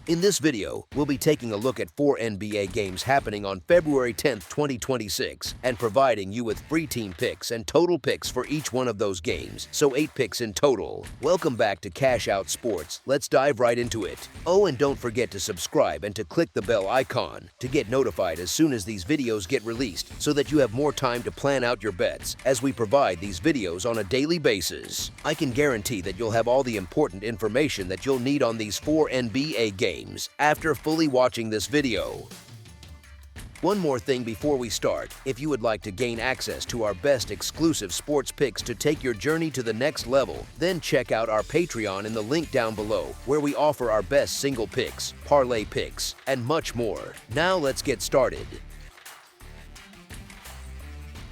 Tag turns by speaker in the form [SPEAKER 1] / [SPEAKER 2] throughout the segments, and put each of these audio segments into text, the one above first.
[SPEAKER 1] In this video, we'll be taking a look at 4 NBA games happening on February 10, 2026, and providing you with free team picks and total picks for each one of those games, so 8 picks in total. Welcome back to Cash Out Sports. Let's dive right into it. Oh, and don't forget to subscribe and to click the bell icon to get notified as soon as these videos get released so that you have more time to plan out your bets as we provide these videos on a daily basis. I can guarantee that you'll have all the important information that you'll need on these 4 NBA games after fully watching this video. One more thing before we start. If you would like to gain access to our best exclusive sports picks to take your journey to the next level, then check out our Patreon in the link down below, where we offer our best single picks, parlay picks, and much more. Now let's get started.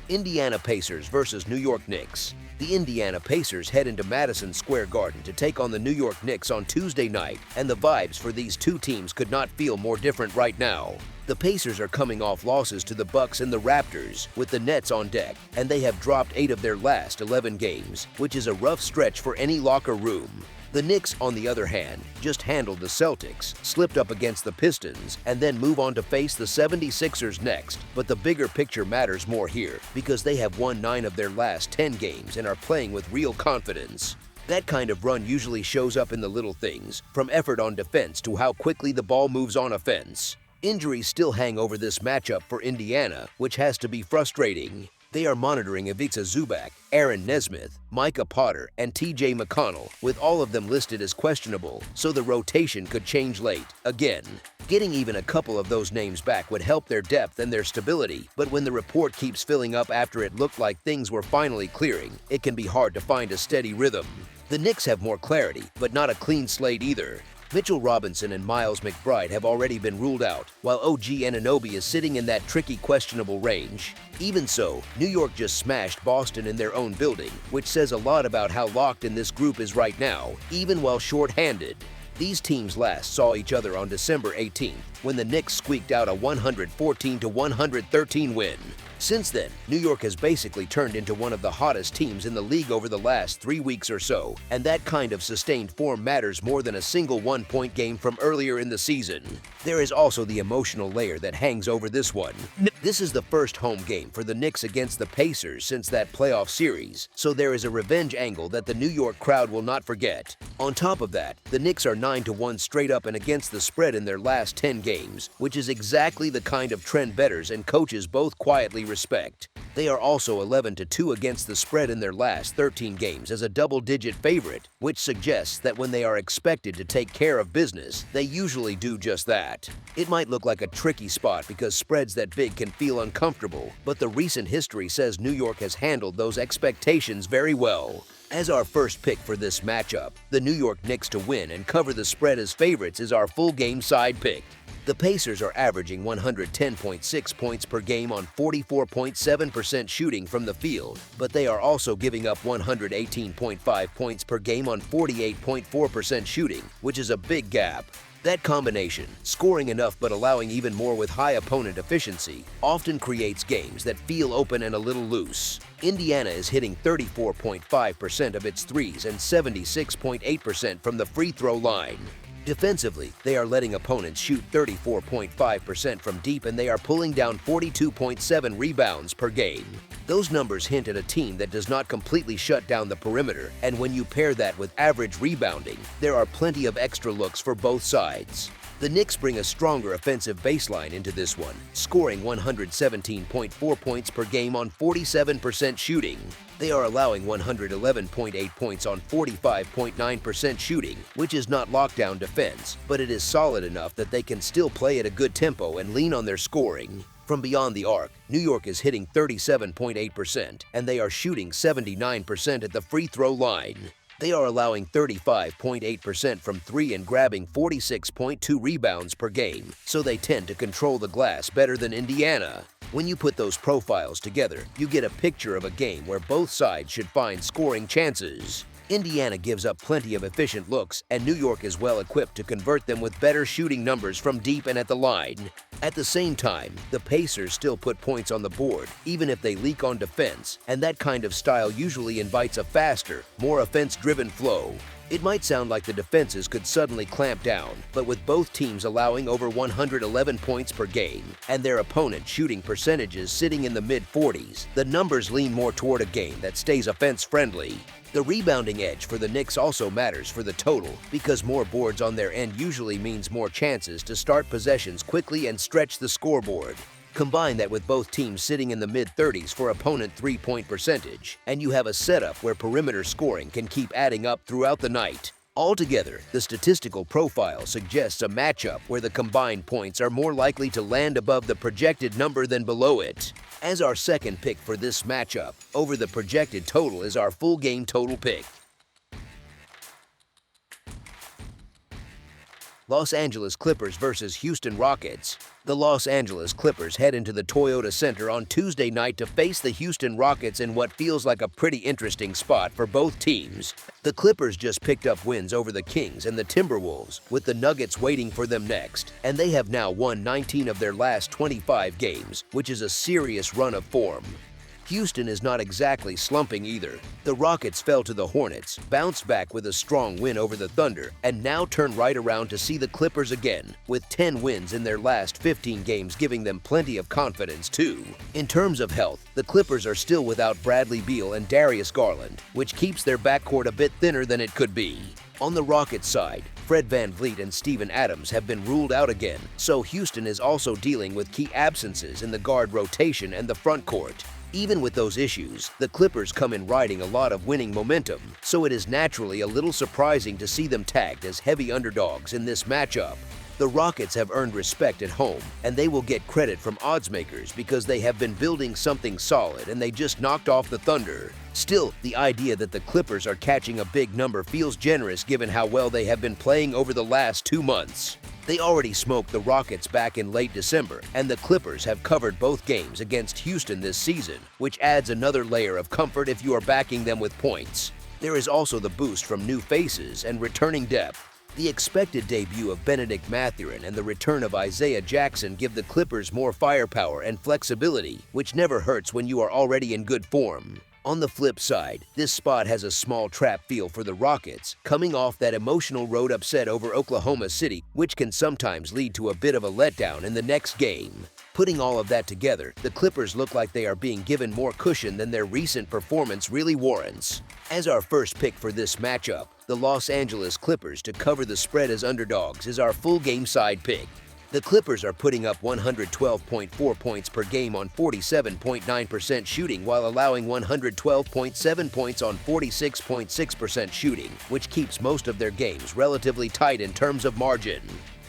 [SPEAKER 1] Indiana Pacers versus New York Knicks. The Indiana Pacers head into Madison Square Garden to take on the New York Knicks on Tuesday night, and the vibes for these two teams could not feel more different right now. The Pacers are coming off losses to the Bucks and the Raptors, with the Nets on deck, and they have dropped 8 of their last 11 games, which is a rough stretch for any locker room. The Knicks, on the other hand, just handled the Celtics, slipped up against the Pistons, and then move on to face the 76ers next. But the bigger picture matters more here, because they have won 9 of their last 10 games and are playing with real confidence. That kind of run usually shows up in the little things, from effort on defense to how quickly the ball moves on offense. Injuries still hang over this matchup for Indiana, which has to be frustrating. They are monitoring Ivica Zubac, Aaron Nesmith, Micah Potter, and TJ McConnell, with all of them listed as questionable, so the rotation could change late, again. Getting even a couple of those names back would help their depth and their stability, but when the report keeps filling up after it looked like things were finally clearing, it can be hard to find a steady rhythm. The Knicks have more clarity, but not a clean slate either. Mitchell Robinson and Miles McBride have already been ruled out, while OG Anunoby is sitting in that tricky questionable range. Even so, New York just smashed Boston in their own building, which says a lot about how locked in this group is right now, even while short-handed. These teams last saw each other on December 18th, when the Knicks squeaked out a 114-113 win. Since then, New York has basically turned into one of the hottest teams in the league over the last 3 weeks or so, and that kind of sustained form matters more than a single one-point game from earlier in the season. There is also the emotional layer that hangs over this one. This is the first home game for the Knicks against the Pacers since that playoff series, so there is a revenge angle that the New York crowd will not forget. On top of that, the Knicks are 9-1 straight up and against the spread in their last 10 games, which is exactly the kind of trend bettors and coaches both quietly respect. They are also 11-2 against the spread in their last 13 games as a double-digit favorite, which suggests that when they are expected to take care of business, they usually do just that. It might look like a tricky spot because spreads that big can feel uncomfortable, but the recent history says New York has handled those expectations very well. As our first pick for this matchup, the New York Knicks to win and cover the spread as favorites is our full game side pick. The Pacers are averaging 110.6 points per game on 44.7% shooting from the field, but they are also giving up 118.5 points per game on 48.4% shooting, which is a big gap. That combination, scoring enough but allowing even more with high opponent efficiency, often creates games that feel open and a little loose. Indiana is hitting 34.5% of its threes and 76.8% from the free throw line. Defensively, they are letting opponents shoot 34.5% from deep, and they are pulling down 42.7 rebounds per game. Those numbers hint at a team that does not completely shut down the perimeter, and when you pair that with average rebounding, there are plenty of extra looks for both sides. The Knicks bring a stronger offensive baseline into this one, scoring 117.4 points per game on 47% shooting. They are allowing 111.8 points on 45.9% shooting, which is not lockdown defense, but it is solid enough that they can still play at a good tempo and lean on their scoring. From beyond the arc, New York is hitting 37.8%, and they are shooting 79% at the free throw line. They are allowing 35.8% from 3 and grabbing 46.2 rebounds per game, so they tend to control the glass better than Indiana. When you put those profiles together, you get a picture of a game where both sides should find scoring chances. Indiana gives up plenty of efficient looks, and New York is well equipped to convert them with better shooting numbers from deep and at the line. At the same time, the Pacers still put points on the board, even if they leak on defense, and that kind of style usually invites a faster, more offense-driven flow. It might sound like the defenses could suddenly clamp down, but with both teams allowing over 111 points per game and their opponent shooting percentages sitting in the mid-40s, the numbers lean more toward a game that stays offense-friendly. The rebounding edge for the Knicks also matters for the total because more boards on their end usually means more chances to start possessions quickly and stretch the scoreboard. Combine that with both teams sitting in the mid-30s for opponent three-point percentage, and you have a setup where perimeter scoring can keep adding up throughout the night. Altogether, the statistical profile suggests a matchup where the combined points are more likely to land above the projected number than below it. As our second pick for this matchup, over the projected total is our full game total pick. Los Angeles Clippers versus Houston Rockets. The Los Angeles Clippers head into the Toyota Center on Tuesday night to face the Houston Rockets in what feels like a pretty interesting spot for both teams. The Clippers just picked up wins over the Kings and the Timberwolves, with the Nuggets waiting for them next, and they have now won 19 of their last 25 games, which is a serious run of form. Houston is not exactly slumping either. The Rockets fell to the Hornets, bounced back with a strong win over the Thunder, and now turn right around to see the Clippers again, with 10 wins in their last 15 games giving them plenty of confidence too. In terms of health, the Clippers are still without Bradley Beal and Darius Garland, which keeps their backcourt a bit thinner than it could be. On the Rockets side, Fred VanVleet and Steven Adams have been ruled out again, so Houston is also dealing with key absences in the guard rotation and the front court. Even with those issues, the Clippers come in riding a lot of winning momentum, so it is naturally a little surprising to see them tagged as heavy underdogs in this matchup. The Rockets have earned respect at home, and they will get credit from oddsmakers because they have been building something solid and they just knocked off the Thunder. Still, the idea that the Clippers are catching a big number feels generous given how well they have been playing over the last 2 months. They already smoked the Rockets back in late December, and the Clippers have covered both games against Houston this season, which adds another layer of comfort if you are backing them with points. There is also the boost from new faces and returning depth. The expected debut of Benedict Mathurin and the return of Isaiah Jackson give the Clippers more firepower and flexibility, which never hurts when you are already in good form. On the flip side, this spot has a small trap feel for the Rockets, coming off that emotional road upset over Oklahoma City, which can sometimes lead to a bit of a letdown in the next game. Putting all of that together, the Clippers look like they are being given more cushion than their recent performance really warrants. As our first pick for this matchup, the Los Angeles Clippers to cover the spread as underdogs is our full game side pick. The Clippers are putting up 112.4 points per game on 47.9% shooting while allowing 112.7 points on 46.6% shooting, which keeps most of their games relatively tight in terms of margin.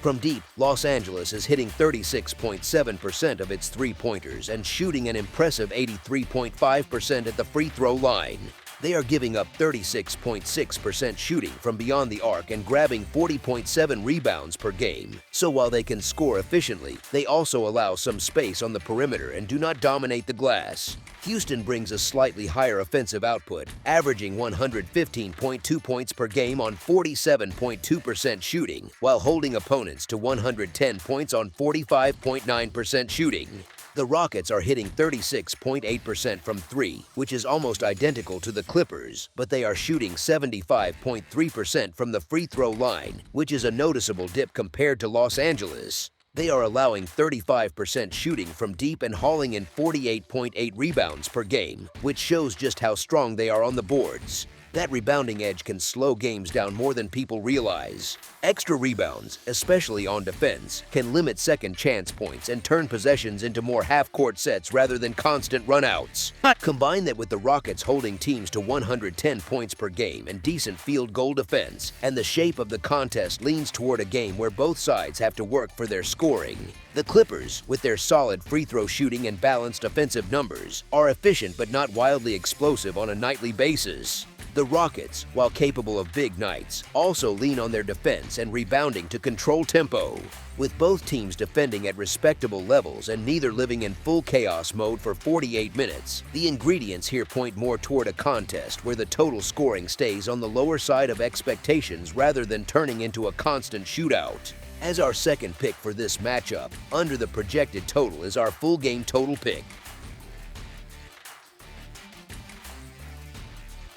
[SPEAKER 1] From deep, Los Angeles is hitting 36.7% of its three-pointers and shooting an impressive 83.5% at the free throw line. They are giving up 36.6% shooting from beyond the arc and grabbing 40.7 rebounds per game. So while they can score efficiently, they also allow some space on the perimeter and do not dominate the glass. Houston brings a slightly higher offensive output, averaging 115.2 points per game on 47.2% shooting, while holding opponents to 110 points on 45.9% shooting. The Rockets are hitting 36.8% from three, which is almost identical to the Clippers, but they are shooting 75.3% from the free throw line, which is a noticeable dip compared to Los Angeles. They are allowing 35% shooting from deep and hauling in 48.8 rebounds per game, which shows just how strong they are on the boards. That rebounding edge can slow games down more than people realize. Extra rebounds, especially on defense, can limit second chance points and turn possessions into more half-court sets rather than constant runouts. Combine that with the Rockets holding teams to 110 points per game and decent field goal defense, and the shape of the contest leans toward a game where both sides have to work for their scoring. The Clippers, with their solid free throw shooting and balanced offensive numbers, are efficient but not wildly explosive on a nightly basis. The Rockets, while capable of big nights, also lean on their defense and rebounding to control tempo. With both teams defending at respectable levels and neither living in full chaos mode for 48 minutes, the ingredients here point more toward a contest where the total scoring stays on the lower side of expectations rather than turning into a constant shootout. As our second pick for this matchup, under the projected total is our full game total pick.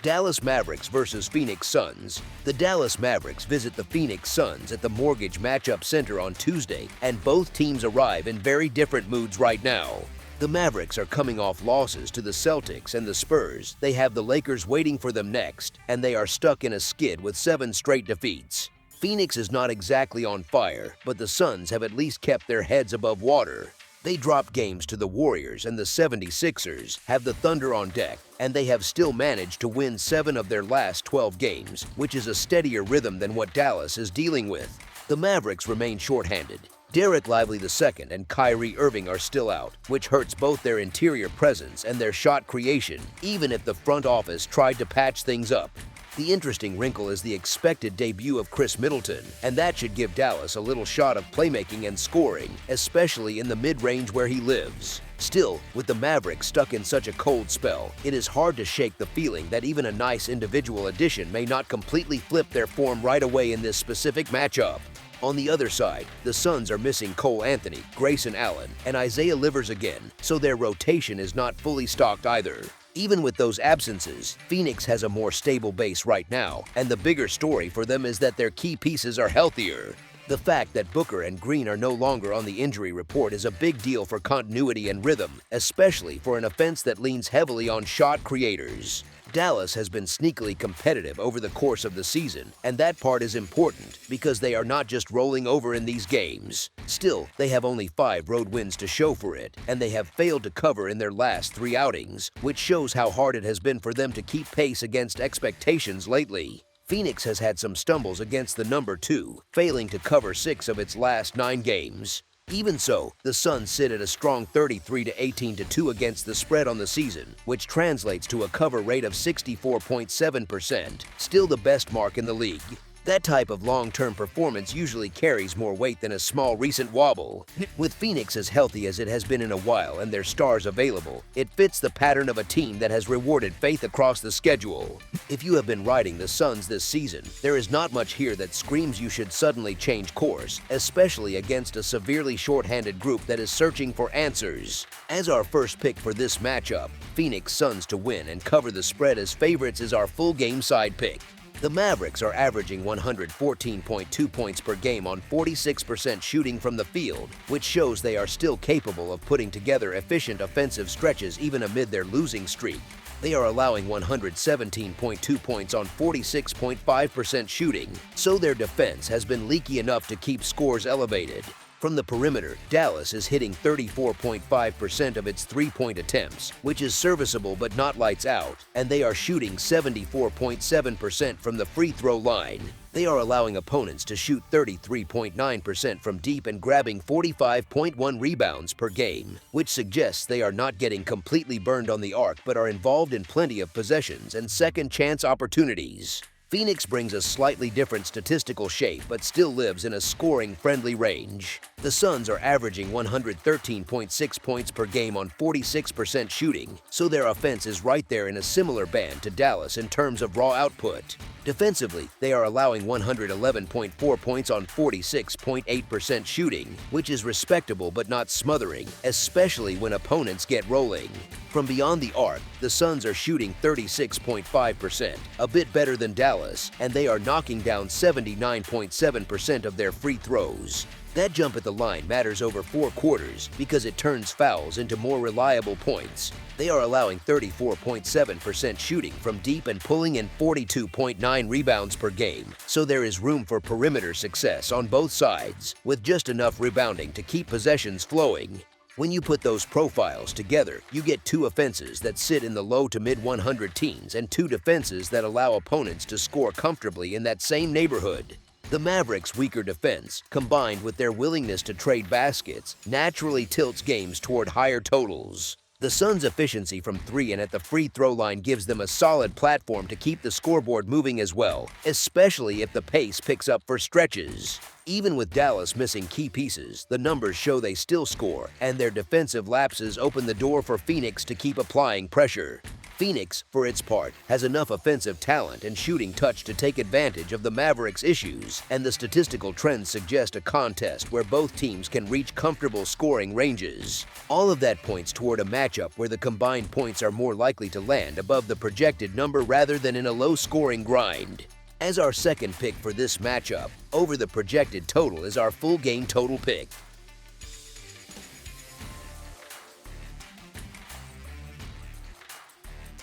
[SPEAKER 1] Dallas Mavericks versus Phoenix Suns. The Dallas Mavericks visit the Phoenix Suns at the Mortgage Matchup Center on Tuesday, and both teams arrive in very different moods right now. The Mavericks are coming off losses to the Celtics and the Spurs. They have the Lakers waiting for them next, and they are stuck in a skid with 7 straight defeats. Phoenix is not exactly on fire, but the Suns have at least kept their heads above water. They dropped games to the Warriors and the 76ers, have the Thunder on deck, and they have still managed to win 7 of their last 12 games, which is a steadier rhythm than what Dallas is dealing with. The Mavericks remain shorthanded. Derek Lively II and Kyrie Irving are still out, which hurts both their interior presence and their shot creation, even if the front office tried to patch things up. The interesting wrinkle is the expected debut of Chris Middleton, and that should give Dallas a little shot of playmaking and scoring, especially in the mid-range where he lives. Still, with the Mavericks stuck in such a cold spell, it is hard to shake the feeling that even a nice individual addition may not completely flip their form right away in this specific matchup. On the other side, the Suns are missing Cole Anthony, Grayson Allen, and Isaiah Livers again, so their rotation is not fully stocked either. Even with those absences, Phoenix has a more stable base right now, and the bigger story for them is that their key pieces are healthier. The fact that Booker and Green are no longer on the injury report is a big deal for continuity and rhythm, especially for an offense that leans heavily on shot creators. Dallas has been sneakily competitive over the course of the season, and that part is important because they are not just rolling over in these games. Still, they have only 5 road wins to show for it, and they have failed to cover in their last 3 outings, which shows how hard it has been for them to keep pace against expectations lately. Phoenix has had some stumbles against the number 2, failing to cover 6 of its last 9 games. Even so, the Suns sit at a strong 33-18-2 against the spread on the season, which translates to a cover rate of 64.7%, still the best mark in the league. That type of long-term performance usually carries more weight than a small recent wobble. With Phoenix as healthy as it has been in a while and their stars available, it fits the pattern of a team that has rewarded faith across the schedule. If you have been riding the Suns this season, there is not much here that screams you should suddenly change course, especially against a severely shorthanded group that is searching for answers. As our first pick for this matchup, Phoenix Suns to win and cover the spread as favorites is our full game side pick. The Mavericks are averaging 114.2 points per game on 46% shooting from the field, which shows they are still capable of putting together efficient offensive stretches even amid their losing streak. They are allowing 117.2 points on 46.5% shooting, so their defense has been leaky enough to keep scores elevated. From the perimeter, Dallas is hitting 34.5% of its three-point attempts, which is serviceable but not lights out, and they are shooting 74.7% from the free throw line. They are allowing opponents to shoot 33.9% from deep and grabbing 45.1 rebounds per game, which suggests they are not getting completely burned on the arc but are involved in plenty of possessions and second-chance opportunities. Phoenix brings a slightly different statistical shape but still lives in a scoring-friendly range. The Suns are averaging 113.6 points per game on 46% shooting, so their offense is right there in a similar band to Dallas in terms of raw output. Defensively, they are allowing 111.4 points on 46.8% shooting, which is respectable but not smothering, especially when opponents get rolling. From beyond the arc, the Suns are shooting 36.5%, a bit better than Dallas, and they are knocking down 79.7% of their free throws. That jump at the line matters over 4 quarters because it turns fouls into more reliable points. They are allowing 34.7% shooting from deep and pulling in 42.9 rebounds per game, so there is room for perimeter success on both sides, with just enough rebounding to keep possessions flowing. When you put those profiles together, you get 2 offenses that sit in the low to mid-100 teens and 2 defenses that allow opponents to score comfortably in that same neighborhood. The Mavericks' weaker defense, combined with their willingness to trade baskets, naturally tilts games toward higher totals. The Suns' efficiency from three and at the free throw line gives them a solid platform to keep the scoreboard moving as well, especially if the pace picks up for stretches. Even with Dallas missing key pieces, the numbers show they still score, and their defensive lapses open the door for Phoenix to keep applying pressure. Phoenix, for its part, has enough offensive talent and shooting touch to take advantage of the Mavericks' issues, and the statistical trends suggest a contest where both teams can reach comfortable scoring ranges. All of that points toward a matchup where the combined points are more likely to land above the projected number rather than in a low-scoring grind. As our second pick for this matchup, over the projected total is our full game total pick.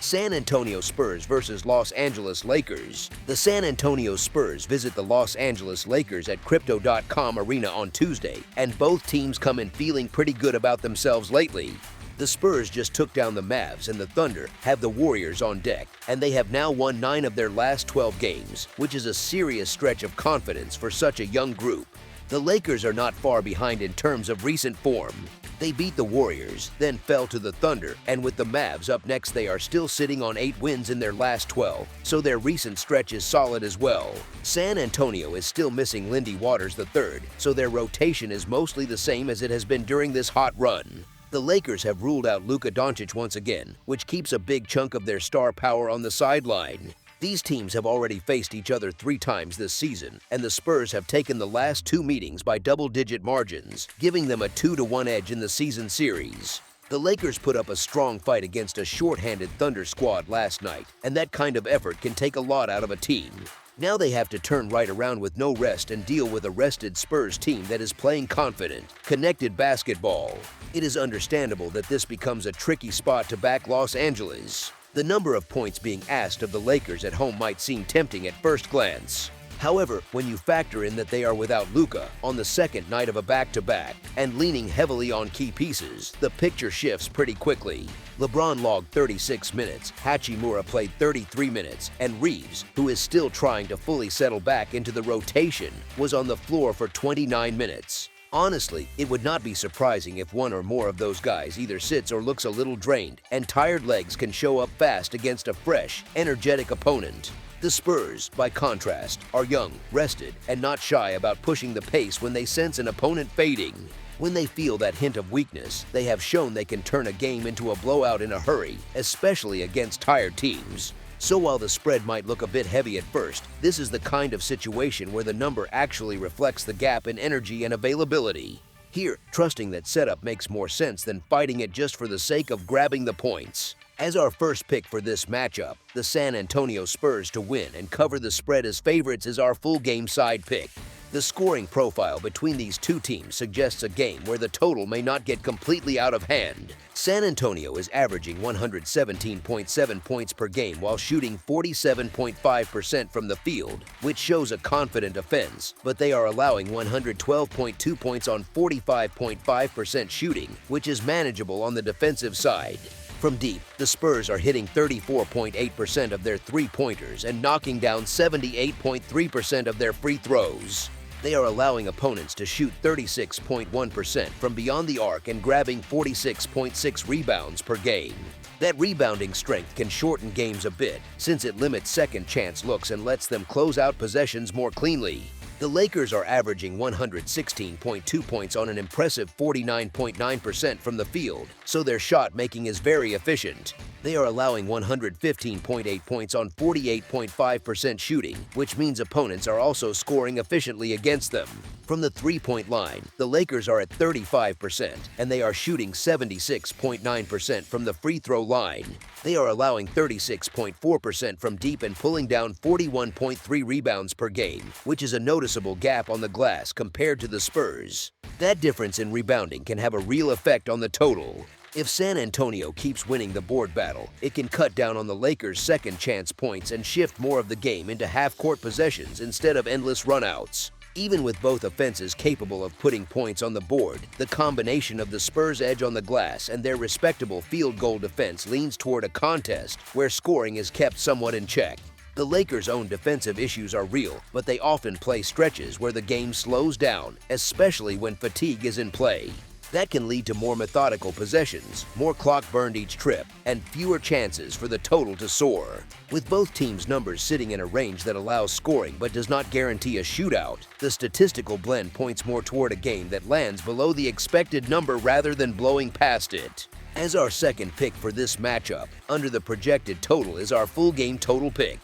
[SPEAKER 1] San Antonio Spurs versus Los Angeles Lakers. The San Antonio Spurs visit the Los Angeles Lakers at Crypto.com Arena on Tuesday, and both teams come in feeling pretty good about themselves lately. The Spurs just took down the Mavs, and the Thunder have the Warriors on deck, and they have now won 9 of their last 12 games, which is a serious stretch of confidence for such a young group. The Lakers are not far behind in terms of recent form. They beat the Warriors, then fell to the Thunder, and with the Mavs up next they are still sitting on 8 wins in their last 12, so their recent stretch is solid as well. San Antonio is still missing Lindy Waters III, so their rotation is mostly the same as it has been during this hot run. The Lakers have ruled out Luka Doncic once again, which keeps a big chunk of their star power on the sideline. These teams have already faced each other 3 times this season, and the Spurs have taken the last 2 meetings by double-digit margins, giving them a 2-1 edge in the season series. The Lakers put up a strong fight against a short-handed Thunder squad last night, and that kind of effort can take a lot out of a team. Now they have to turn right around with no rest and deal with a rested Spurs team that is playing confident, connected basketball. It is understandable that this becomes a tricky spot to back Los Angeles. The number of points being asked of the Lakers at home might seem tempting at first glance. However, when you factor in that they are without Luka on the second night of a back-to-back and leaning heavily on key pieces, the picture shifts pretty quickly. LeBron logged 36 minutes, Hachimura played 33 minutes, and Reeves, who is still trying to fully settle back into the rotation, was on the floor for 29 minutes. Honestly, it would not be surprising if one or more of those guys either sits or looks a little drained, and tired legs can show up fast against a fresh, energetic opponent. The Spurs, by contrast, are young, rested, and not shy about pushing the pace when they sense an opponent fading. When they feel that hint of weakness, they have shown they can turn a game into a blowout in a hurry, especially against tired teams. So while the spread might look a bit heavy at first, this is the kind of situation where the number actually reflects the gap in energy and availability. Here, trusting that setup makes more sense than fighting it just for the sake of grabbing the points. As our first pick for this matchup, the San Antonio Spurs to win and cover the spread as favorites is our full game side pick. The scoring profile between these two teams suggests a game where the total may not get completely out of hand. San Antonio is averaging 117.7 points per game while shooting 47.5% from the field, which shows a confident offense, but they are allowing 112.2 points on 45.5% shooting, which is manageable on the defensive side. From deep, the Spurs are hitting 34.8% of their three-pointers and knocking down 78.3% of their free throws. They are allowing opponents to shoot 36.1% from beyond the arc and grabbing 46.6 rebounds per game. That rebounding strength can shorten games a bit, since it limits second-chance looks and lets them close out possessions more cleanly. The Lakers are averaging 116.2 points on an impressive 49.9% from the field, so their shot making is very efficient. They are allowing 115.8 points on 48.5% shooting, which means opponents are also scoring efficiently against them. From the three-point line, the Lakers are at 35%, and they are shooting 76.9% from the free throw line. They are allowing 36.4% from deep and pulling down 41.3 rebounds per game, which is a noticeable gap on the glass compared to the Spurs. That difference in rebounding can have a real effect on the total. If San Antonio keeps winning the board battle, it can cut down on the Lakers' second-chance points and shift more of the game into half-court possessions instead of endless runouts. Even with both offenses capable of putting points on the board, the combination of the Spurs' edge on the glass and their respectable field goal defense leans toward a contest where scoring is kept somewhat in check. The Lakers' own defensive issues are real, but they often play stretches where the game slows down, especially when fatigue is in play. That can lead to more methodical possessions, more clock burned each trip, and fewer chances for the total to soar. With both teams' numbers sitting in a range that allows scoring but does not guarantee a shootout, the statistical blend points more toward a game that lands below the expected number rather than blowing past it. As our second pick for this matchup, under the projected total is our full game total pick.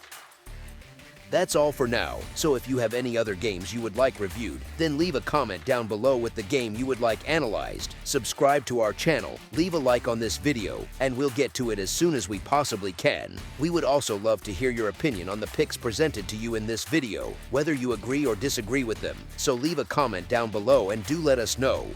[SPEAKER 1] That's all for now, so if you have any other games you would like reviewed, then leave a comment down below with the game you would like analyzed, subscribe to our channel, leave a like on this video, and we'll get to it as soon as we possibly can. We would also love to hear your opinion on the picks presented to you in this video, whether you agree or disagree with them, so leave a comment down below and do let us know.